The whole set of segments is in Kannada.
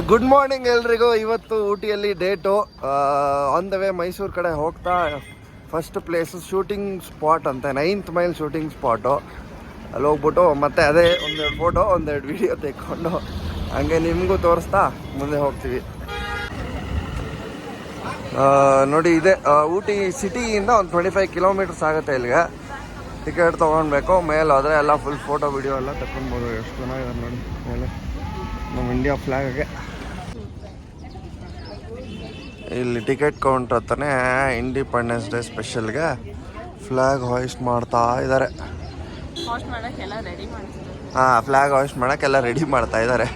ಗುಡ್ ಮಾರ್ನಿಂಗ್ ಎಲ್ರಿಗೂ. ಇವತ್ತು ಊಟಿಯಲ್ಲಿ day 2 on the way Mysore ಕಡೆ ಹೋಗ್ತಾ ಫಸ್ಟ್ ಪ್ಲೇಸು ಶೂಟಿಂಗ್ ಸ್ಪಾಟ್ ಅಂತ 9th ಮೈಲ್ ಶೂಟಿಂಗ್ ಸ್ಪಾಟು. ಅಲ್ಲಿ ಹೋಗ್ಬಿಟ್ಟು ಮತ್ತೆ ಅದೇ ಒಂದೆರಡು ಫೋಟೋ ಒಂದೆರಡು ವಿಡಿಯೋ ತೆಕ್ಕೊಂಡು ಹಂಗೆ ನಿಮಗೂ ತೋರಿಸ್ತಾ ಮುಂದೆ ಹೋಗ್ತೀವಿ. ನೋಡಿ ಇದೆ ಊಟಿ ಸಿಟಿಯಿಂದ ಒಂದು 25 ಕಿಲೋಮೀಟರ್ಸ್ ಆಗುತ್ತೆ ಇಲ್ಲಿಗೆ. ಟಿಕೆಟ್ ತೊಗೊಳ್ಬೇಕು. ಮೇಲೆ ಹೋದರೆ ಎಲ್ಲ ಫುಲ್ ಫೋಟೋ ವಿಡಿಯೋ ಎಲ್ಲ ತಗೊಂಡ್ಬೋದು. ಎಷ್ಟು ಚೆನ್ನಾಗಿದೆ ನೋಡಿ ಮೇಲೆ ನಮ್ಮ ಇಂಡಿಯಾ ಫ್ಲಾಗ್ಗೆ. ಇಲ್ಲಿ ಟಿಕೆಟ್ ಕೌಂಟರ್ ಹತ್ರನೇ ಇಂಡಿಪೆಂಡೆನ್ಸ್ ಡೇ ಸ್ಪೆಷಲ್ಗೆ ಫ್ಲಾಗ್ ಹಾಯಿಸ್ಟ್ ಮಾಡ್ತಾ ಇದ್ದಾರೆ. ಹಾಂ, ಫ್ಲಾಗ್ ಹಾಯಿಸ್ಟ್ ಮಾಡೋಕ್ಕೆಲ್ಲ ರೆಡಿ ಮಾಡ್ತಾ ಇದ್ದಾರೆ.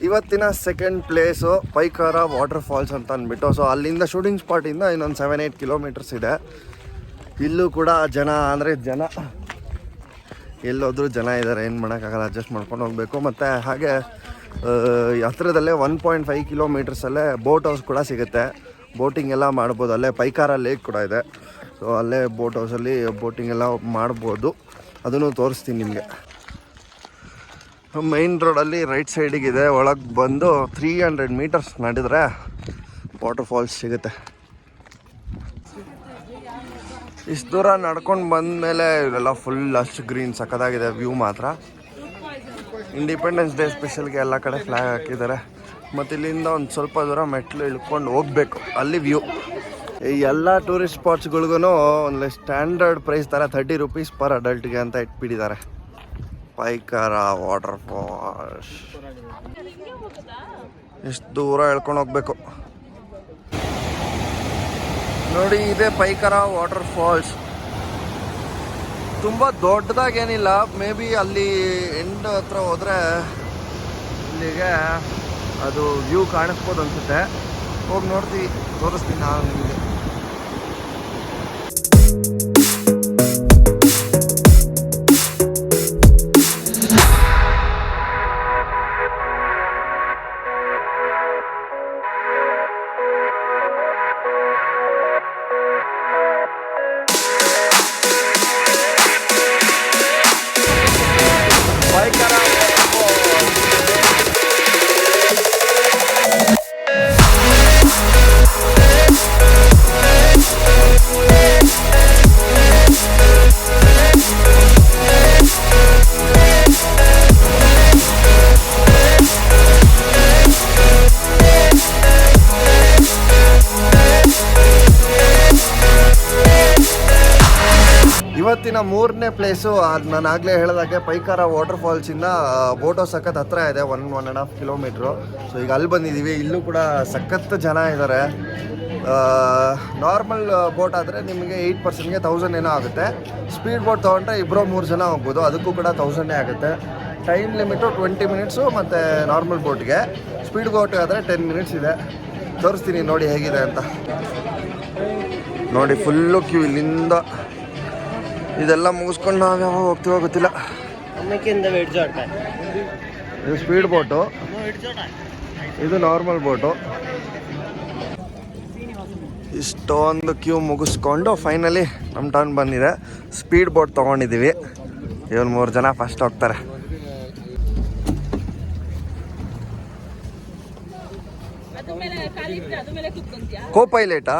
ಇವತ್ತಿನ ಸೆಕೆಂಡ್ ಪ್ಲೇಸು ಪೈಕಾರ ವಾಟರ್ಫಾಲ್ಸ್ ಅಂತ ಅಂದ್ಬಿಟ್ಟು. ಸೊ ಅಲ್ಲಿಂದ ಶೂಟಿಂಗ್ ಸ್ಪಾಟಿಂದ ಇನ್ನೊಂದು 7-8 ಕಿಲೋಮೀಟರ್ಸ್ ಇದೆ. ಇಲ್ಲೂ ಕೂಡ ಜನ ಅಂದರೆ ಜನ ಎಲ್ಲೋದ್ರೂ ಜನ ಇದ್ದಾರೆ. ಏನು ಮಾಡೋಕ್ಕಾಗಲ್ಲ, ಅಡ್ಜಸ್ಟ್ ಮಾಡ್ಕೊಂಡು ಹೋಗಬೇಕು. ಮತ್ತು ಹಾಗೆ ಹತ್ರದಲ್ಲೇ 1.5 ಕಿಲೋಮೀಟರ್ಸಲ್ಲೇ ಬೋಟ್ ಹೌಸ್ ಕೂಡ ಸಿಗುತ್ತೆ. ಬೋಟಿಂಗ್ ಎಲ್ಲ ಮಾಡ್ಬೋದು. ಅಲ್ಲೇ ಪೈಕಾರ ಲೇಕ್ ಕೂಡ ಇದೆ. ಸೊ ಅಲ್ಲೇ ಬೋಟ್ ಹೌಸಲ್ಲಿ ಬೋಟಿಂಗ್ ಎಲ್ಲ ಮಾಡ್ಬೋದು. ಅದನ್ನು ತೋರಿಸ್ತೀನಿ ನಿಮಗೆ. ಮೈನ್ ರೋಡಲ್ಲಿ ರೈಟ್ ಸೈಡಿಗಿದೆ. ಒಳಗೆ ಬಂದು 300 ಮೀಟರ್ಸ್ ನಡೆದರೆ ವಾಟರ್ಫಾಲ್ಸ್ ಸಿಗುತ್ತೆ. ಇಷ್ಟು ದೂರ ನಡ್ಕೊಂಡು ಬಂದಮೇಲೆ ಇವರೆಲ್ಲ ಫುಲ್ ಲಶ್ ಗ್ರೀನ್ ಸಕ್ಕತ್ತಾಗಿದೆ. ವ್ಯೂ ಮಾತ್ರ ಇಂಡಿಪೆಂಡೆನ್ಸ್ ಡೇ ಸ್ಪೆಷಲ್ಗೆ ಎಲ್ಲ ಕಡೆ ಫ್ಲಾಗ್ ಹಾಕಿದ್ದಾರೆ. ಮತ್ತು ಇಲ್ಲಿಂದ ಒಂದು ಸ್ವಲ್ಪ ದೂರ ಮೆಟ್ಲು ಇಳ್ಕೊಂಡು ಹೋಗಬೇಕು. ಅಲ್ಲಿ ವ್ಯೂ. ಈ ಎಲ್ಲ ಟೂರಿಸ್ಟ್ ಸ್ಪಾಟ್ಸ್ಗಳಿಗೂ ಒಂದು ಸ್ಟ್ಯಾಂಡರ್ಡ್ ಪ್ರೈಸ್ ಥರ 30 ರೂಪೀಸ್ ಪರ್ ಅಡಲ್ಟ್ಗೆ ಅಂತ ಇಟ್ಬಿಟ್ಟಿದ್ದಾರೆ. ಪೈಕಾರ ವಾಟರ್ಫಾಲ್ಸ್ ಎಷ್ಟು ದೂರ ಹೇಳ್ಕೊಂಡು ಹೋಗ್ಬೇಕು ನೋಡಿ. ಇದೆ ಪೈಕಾರ ವಾಟರ್ಫಾಲ್ಸ್. ತುಂಬ ದೊಡ್ಡದಾಗೇನಿಲ್ಲ. ಮೇ ಬಿ ಅಲ್ಲಿ ಎಂಡ್ ಹತ್ರ ಹೋದರೆ ಇಲ್ಲಿಗೆ ಅದು ವ್ಯೂ ಕಾಣಿಸ್ಬೋದು ಅನಿಸುತ್ತೆ. ಹೋಗಿ ನೋಡ್ತೀವಿ, ತೋರಿಸ್ತೀನಿ ನಾನು ನಿಮಗೆ. ಇವತ್ತಿನ ಮೂರನೇ ಪ್ಲೇಸು ನಾನು ಆಗಲೇ ಹೇಳಿದಾಗೆ ಪೈಕಾರ ವಾಟರ್ಫಾಲ್ಸಿಂದ ಬೋಟ್ ಹೌಸ್ ಸಖತ್ ಹತ್ರ ಇದೆ. 1.5 ಕಿಲೋಮೀಟ್ರು. ಸೊ ಈಗ ಅಲ್ಲಿ ಬಂದಿದ್ದೀವಿ. ಇಲ್ಲೂ ಕೂಡ ಸಖತ್ ಜನ ಇದ್ದಾರೆ. ನಾರ್ಮಲ್ ಬೋಟ್ ಆದರೆ ನಿಮಗೆ 8 ಪರ್ಸನ್ಗೆ 1000 ಏನೋ ಆಗುತ್ತೆ. ಸ್ಪೀಡ್ ಬೋಟ್ ತೊಗೊಂಡ್ರೆ 2-3 ಜನ ಹೋಗ್ಬೋದು. ಅದಕ್ಕೂ ಕೂಡ 1000 ಆಗುತ್ತೆ. ಟೈಮ್ ಲಿಮಿಟು 20 ಮಿನಿಟ್ಸು ಮತ್ತು ನಾರ್ಮಲ್ ಬೋಟ್ಗೆ. ಸ್ಪೀಡ್ ಬೋಟ್ ಆದರೆ 10 ಮಿನಿಟ್ಸ್ ಇದೆ. ತೋರಿಸ್ತೀನಿ ನೋಡಿ ಹೇಗಿದೆ ಅಂತ. ನೋಡಿ ಫುಲ್ಲು ಕ್ಯೂ ಇಲ್ಲಿಂದ. ಇದೆಲ್ಲ ಮುಗಿಸ್ಕೊಂಡು ನಾವು ಯಾವಾಗ ಹೋಗ್ತೀವೋ ಗೊತ್ತಿಲ್ಲ. ಇದು ಸ್ಪೀಡ್ ಬೋಟು, ಇದು ನಾರ್ಮಲ್ ಬೋಟು. ಇಷ್ಟೊಂದು ಕ್ಯೂ ಮುಗಿಸ್ಕೊಂಡು ಫೈನಲಿ ನಮ್ಮ ಟರ್ನ್ ಬಂದಿದೆ. ಸ್ಪೀಡ್ ಬೋಟ್ ತೊಗೊಂಡಿದ್ದೀವಿ. ಇವನು 3 ಜನ ಫಸ್ಟ್ ಹೋಗ್ತಾರೆ. ಕೋ ಪೈಲಟಾ?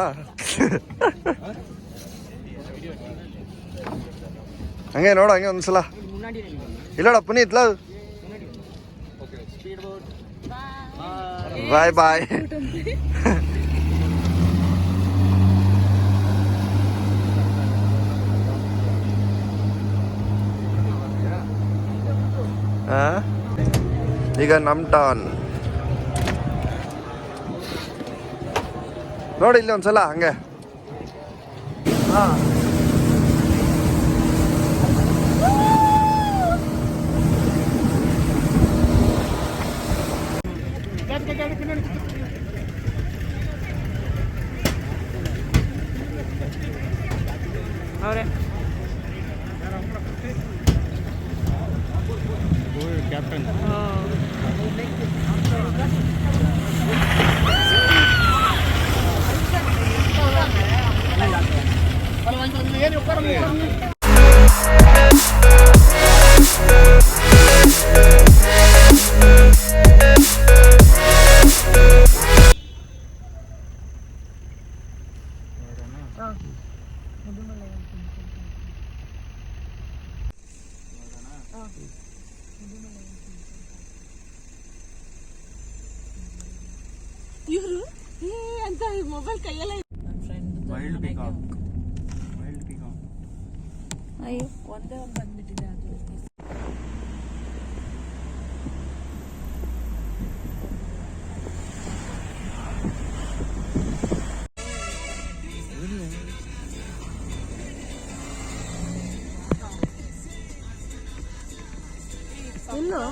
ಹಂಗೆ ನೋಡು, ಹಂಗೆ ಒಂದ್ಸಲ ಇಲ್ಲೋಡ ಪುನೀತ್. ಬಾಯ್ ಬಾಯ್. ಈಗ ನಮ್ಮ ಟರ್ನ್. ನೋಡಿ ಇಲ್ಲಿ ಒಂದ್ಸಲ ಹಂಗೆ. ಹಾಂ, ಕ್ಯಾಪ್ಟನ್. ಇವರು ಅಂತ ಮೊಬೈಲ್ ಕೈಯಲ್ಲ. Wild peacock. ಅಯ್ಯೋ, ಒಂದೇ ಒಂದು ಬಂದ್ಬಿಟ್ಟಿದೆ ಅದು. ಇನ್ನು